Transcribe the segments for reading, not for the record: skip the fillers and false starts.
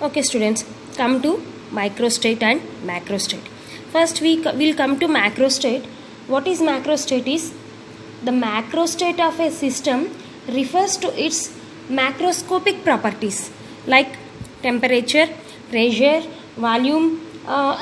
Okay students, come to microstate and macrostate. First we will come to macrostate. What is macrostate is the macrostate of a system refers to its macroscopic properties like temperature, pressure, volume,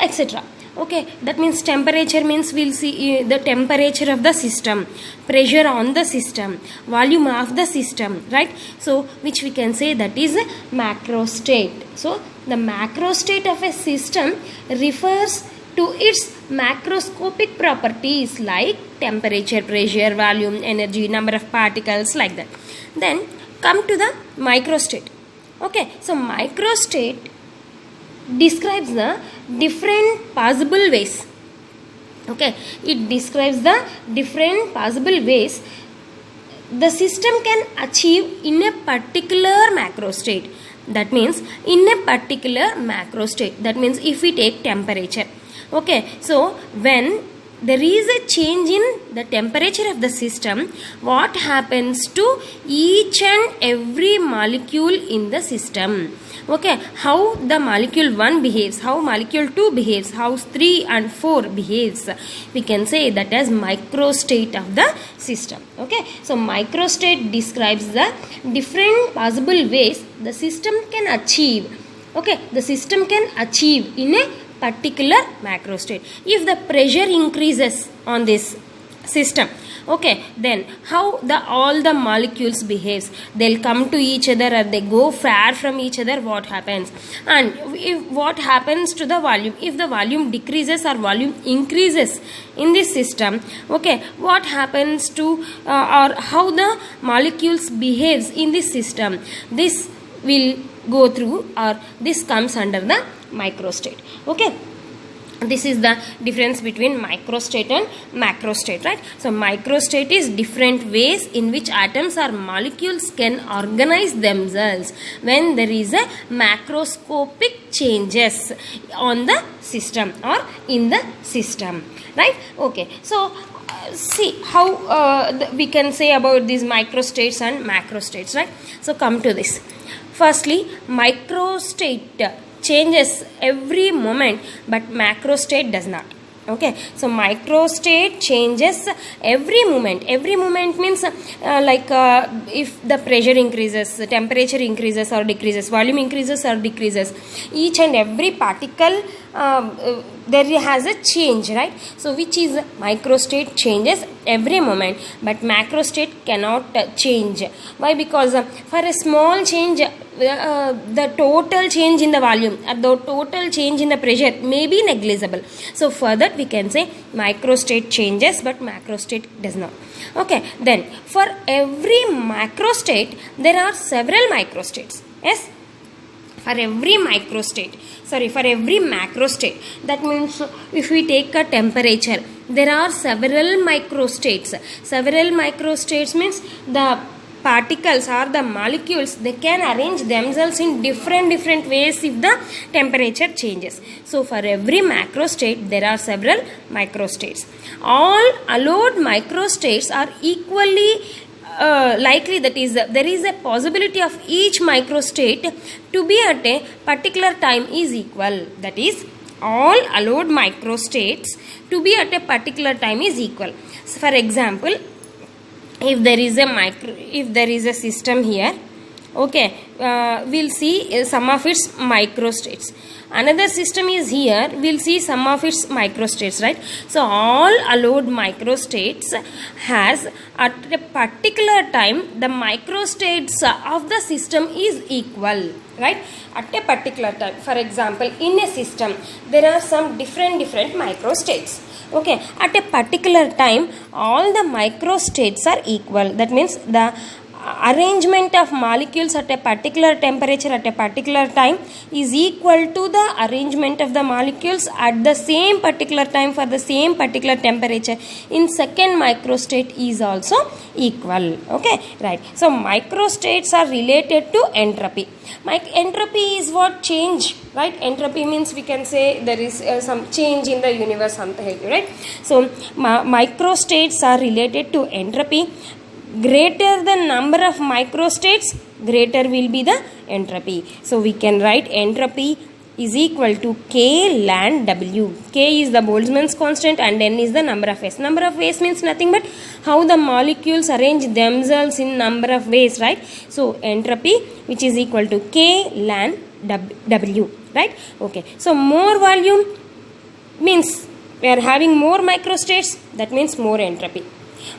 etc. Okay, that means temperature means we'll see the temperature of the system, pressure on the system, volume of the system, right? So which we can say that is a macrostate. So the macrostate of a system refers to its macroscopic properties like temperature, pressure, volume, energy, number of particles, like that. Then come to the microstate. Okay, so microstate describes the different possible ways. Okay, it describes the different possible ways the system can achieve in a particular macrostate. That means in a particular macrostate, that means if we take temperature. Okay, so when there is a change in the temperature of the system, what happens to each and every molecule in the system? Okay, how the molecule 1 behaves, how molecule 2 behaves, how 3 and 4 behaves, we can say that as microstate of the system. Okay, so microstate describes the different possible ways the system can achieve. Okay, the system can achieve in a particular macrostate. If the pressure increases on this system, okay, then how all the molecules behaves, they'll come to each other or they go far from each other, what happens? And if what happens to the volume, if the volume decreases or volume increases in this system, okay, what happens to or how the molecules behaves in this system, this will go through or this comes under the microstate. Okay, this is the difference between microstate and macrostate, right? So microstate is different ways in which atoms or molecules can organize themselves when there is a macroscopic changes on the system or in the system, right? Okay, so see how we can say about these microstates and macrostates, right? So come to this. Firstly, microstate changes every moment, but macrostate does not. Okay, so microstate changes every moment. Every moment means if the pressure increases, temperature increases or decreases, volume increases or decreases, each and every particle there has a change, right? So which is microstate changes every moment, but macrostate cannot change. Why? Because for a small change, the total change in the volume or the total change in the pressure may be negligible. So for that we can say microstate changes but macrostate does not. Okay, then for every macrostate there are several microstates. Yes, for every macrostate, that means if we take a temperature, there are several microstates. Several microstates means the particles or the molecules, they can arrange themselves in different ways if the temperature changes. So for every macrostate there are several microstates. All allowed microstates are equally likely, that is there is a possibility of each microstate to be at a particular time is equal. That is all allowed microstates to be at a particular time is equal. So for example, if there is a system here, okay, we'll see some of its microstates. Another system is here, we'll see some of its microstates, right? So all allowed microstates has at a particular time the microstates of the system is equal, right? At a particular time. For example, in a system there are some different microstates. Okay, at a particular time all the microstates are equal. That means the arrangement of molecules at a particular temperature at a particular time is equal to the arrangement of the molecules at the same particular time for the same particular temperature in second microstate is also equal. Okay, right. So microstates are related to entropy. Entropy is what? Change, right? Entropy means we can say there is some change in the universe, something, right? So microstates are related to entropy. Greater the number of microstates, greater will be the entropy. So we can write entropy is equal to K ln W. K is the Boltzmann's constant and N is the number of ways. Number of ways means nothing but how the molecules arrange themselves in number of ways, right? So entropy, which is equal to K ln W, right? Okay, so more volume means we are having more microstates, that means more entropy.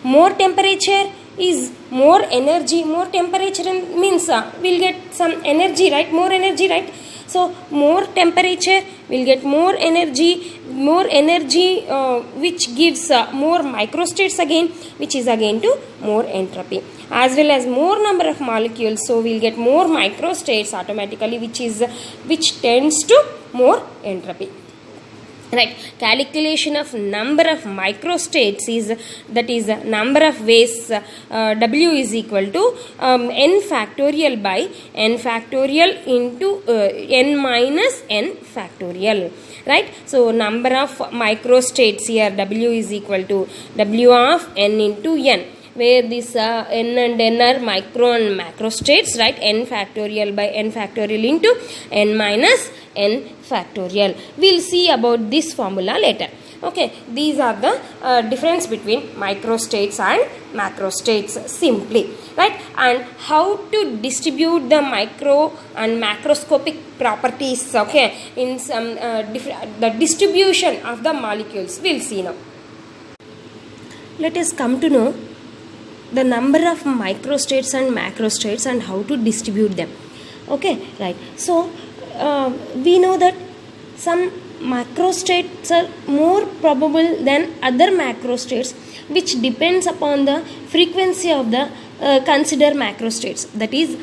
More temperature is more energy. More temperature means we'll get some energy, right? More energy, right? So more temperature will get more energy, which gives more microstates again, which is again to more entropy, as well as more number of molecules. So we'll get more microstates automatically, which tends to more entropy. Right, calculation of number of microstates is, that is number of ways, W is equal to n factorial by n factorial into n minus n factorial, right? So number of microstates here, W is equal to W of n into n, where this n and n are micro and macro states, right? N factorial by n factorial into n minus n factorial. We'll see about this formula later. Okay, these are the difference between microstates and macrostates simply, right? And how to distribute the micro and macroscopic properties, okay, in some the distribution of the molecules we'll see now. Let us come to know the number of microstates and macrostates and how to distribute them. Okay, right. So we know that some macrostates are more probable than other macrostates, which depends upon the frequency of the considered macrostates. That is,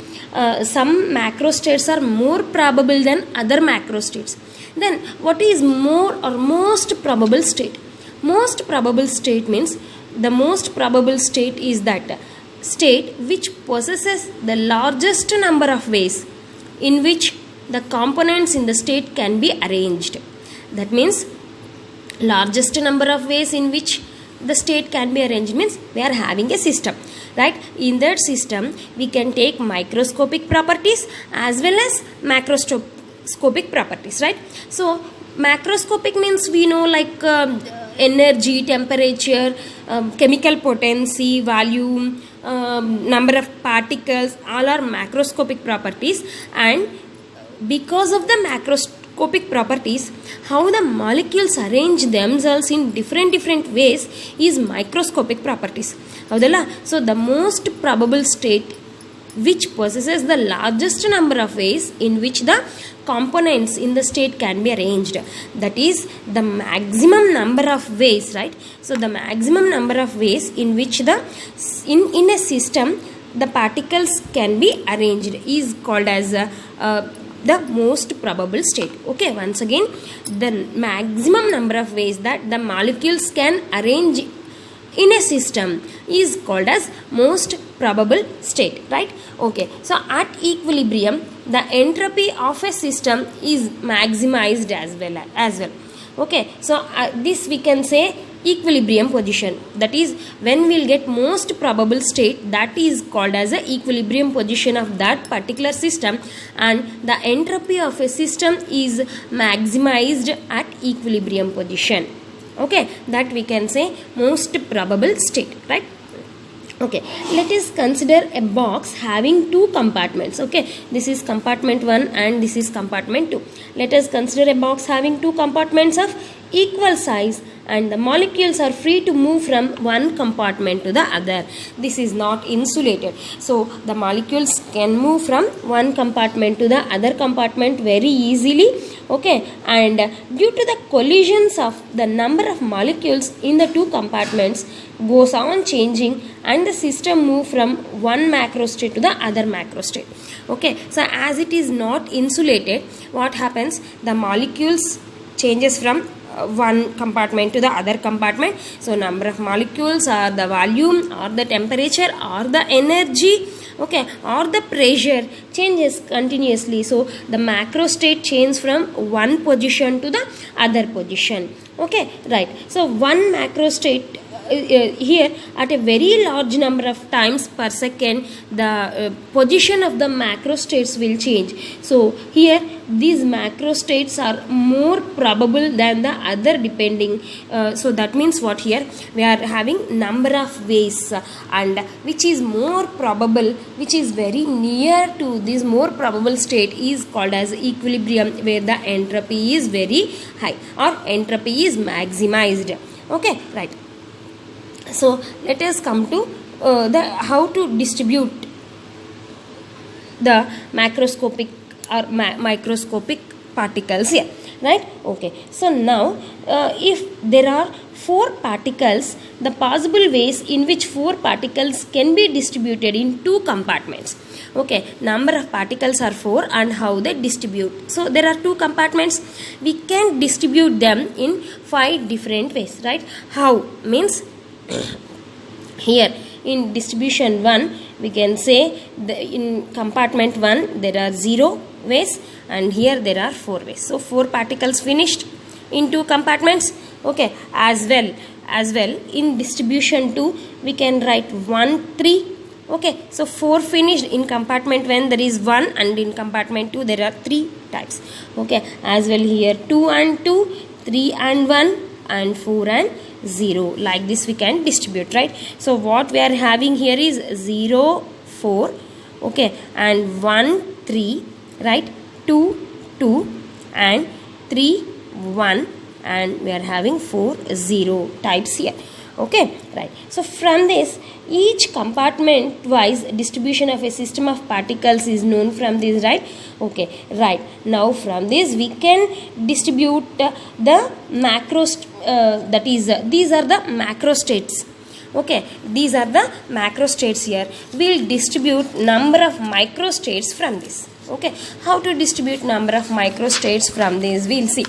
some macrostates are more probable than other macrostates. Then what is more or most probable state? Most probable state means the most probable state is that state which possesses the largest number of ways in which the components in the state can be arranged. That means largest number of ways in which the state can be arranged means we are having a system, right? In that system we can take microscopic properties as well as macroscopic properties, right? So macroscopic means we know like energy, temperature, chemical potency, volume, number of particles, all are macroscopic properties. And because of the macroscopic properties, how the molecules arrange themselves in different ways is microscopic properties. So the most probable state which possesses the largest number of ways in which the components in the state can be arranged, that is the maximum number of ways, right? So the maximum number of ways in which the in a system the particles can be arranged is called as the most probable state. Okay, once again, the maximum number of ways that the molecules can arrange in a system is called as most probable state, right? Okay, so at equilibrium the entropy of a system is maximized as well. Okay, so this we can say equilibrium position, that is when we'll get most probable state, that is called as a equilibrium position of that particular system, and the entropy of a system is maximized at equilibrium position. Okay, that we can say most probable state, right? Okay, let us consider a box having two compartments. Okay, this is compartment 1 and this is compartment 2. Let us consider a box having two compartments of equal size, and the molecules are free to move from one compartment to the other. This is not insulated, so the molecules can move from one compartment to the other compartment very easily. Okay, and due to the collisions of the number of molecules in the two compartments goes on changing, and the system move from one macrostate to the other macrostate. Okay, so as it is not insulated, what happens, the molecules changes from one compartment to the other compartment. So number of molecules, or the volume, or the temperature, or the energy, okay, or the pressure changes continuously. So the macrostate changes from one position to the other position. Okay, right. So one macrostate here at a very large number of times per second the position of the macrostates will change. So here these macrostates are more probable than the other depending. So that means what, here we are having number of ways and which is more probable, which is very near to this more probable state is called as equilibrium, where the entropy is very high or entropy is maximized. Okay, right. So let us come to the how to distribute the macroscopic or microscopic particles here, right? Okay, so now if there are 4 particles, the possible ways in which 4 particles can be distributed in 2 compartments. Okay, number of particles are 4 and how they distribute. So there are 2 compartments, we can distribute them in 5 different ways, right? How means here in distribution 1 we can say in compartment 1 there are 0 ways and here there are 4 ways. So 4 particles finished in 2 compartments. Okay, as well in distribution 2 we can write 1 3. Okay, so 4 finished in compartment 1 there is 1 and in compartment 2 there are 3 types. Okay, as well here 2 and 2, 3 and 1 and 4 and 0, like this we can distribute, right? So what we are having here is 0 4, okay, and 1 3, right, 2 2 and 3 1 and we are having 4 0 types here. Okay, right. So from this each compartment wise distribution of a system of particles is known from this, right? Okay, right. Now from this we can distribute the macros, that is these are the macrostates. Okay, these are the macrostates here. We'll distribute number of microstates from this. Okay, how to distribute number of microstates from this we'll see.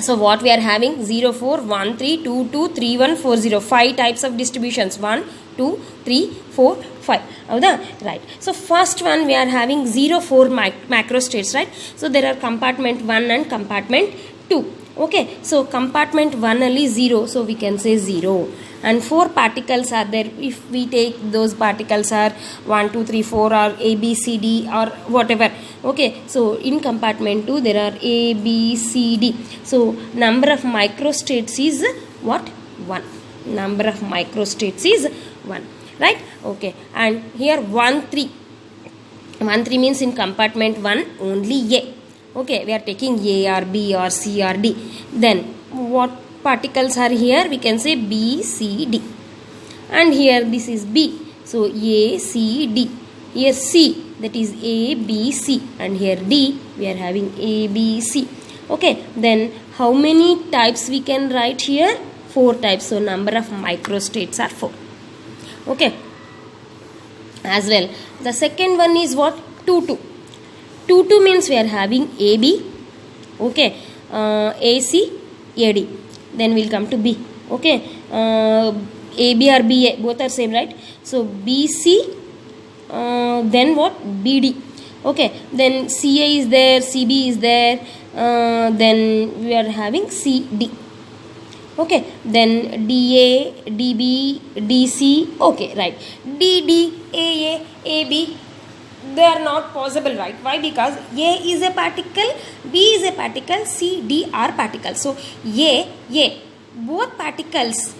So what we are having 0 4 1 3 2 2 3 1 4 0, 5 types of distributions, 1 2 3 4 5. Right. So first one we are having 0 4 macrostates, right? So there are compartment 1 and compartment 2. Okay, so compartment 1 only 0, so we can say 0 and 4 particles are there. If we take those particles are 1 2 3 4 or A B C D or whatever. Okay, so in compartment 2 there are A B C D. So number of microstates is what? 1. Number of microstates is 1, right? Okay, and here 1 3. 1 3 means in compartment 1 only A. Okay, we are taking A or B or C or D. Then what particles are here? We can say B, C, D. And here this is B. So A, C, D. Here C, that is A, B, C. And here D, we are having A, B, C. Okay, then how many types we can write here? 4 types. So number of microstates are 4. Okay. As well, the second one is what? 2 2. 2 2 means we are having AB, okay, AC, AD. Then we'll come to B. Okay, AB or BA, both are same, right? So BC, then what? BD. Okay, then CA is there, CB is there, then we are having CD. Okay, then DA, DB, DC. Okay, right. DD, AA, AB. They are not possible, right? Why? Because A is a particle, B is a particle, C, D are particles. So A, both particles,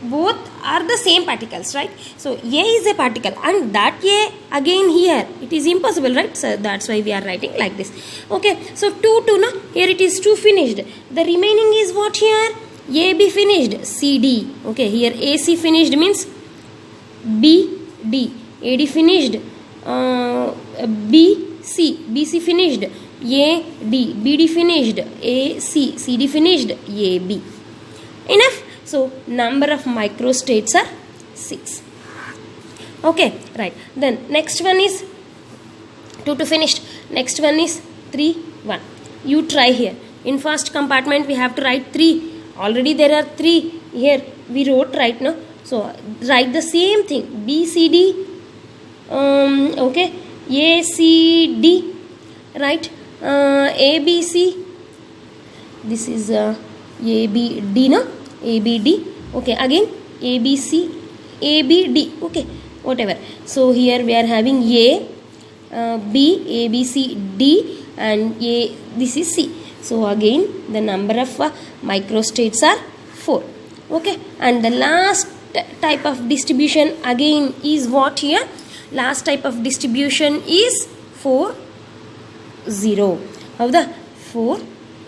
both are the same particles, right? So A is a particle and that A again here, it is impossible, right? So that's why we are writing like this. Okay, so 2 2, no? Here it is 2 finished. The remaining is what here? AB finished, CD. Okay, here AC finished means BD. AD finished, BC finished, AD, BD finished, AC, CD finished, AB. Enough. So number of microstates are 6. Okay, right. Then next one is 2 to finished. Next one is 3 1. You try here. In first compartment we have to write 3. Already there are 3 here. We wrote right now. So write the same thing. BCD. Okay, ACD, right? ABC. This is ABD, no? ABD. Okay, again A, B, C, A, B, D, okay, whatever. So here we are having A, B, A, B, C, D, and A, this is C. So again the number of microstates are 4, okay. And the last type of distribution again is what here? Last type of distribution is 4, 0. How the 4,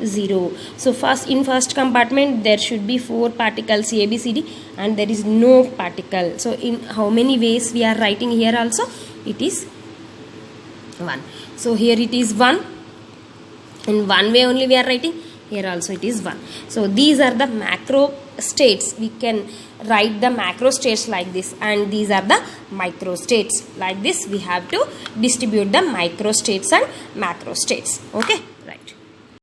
0. So first, in first compartment there should be 4 particles A, B, C, D, and there is no particle. So in how many ways we are writing here also? It is 1. So here it is 1. In one way only we are writing. Here also it is 1. So these are the macro states. We can write the macro states like this, and these are the micro states. Like this we have to distribute the micro states and macro states. Okay.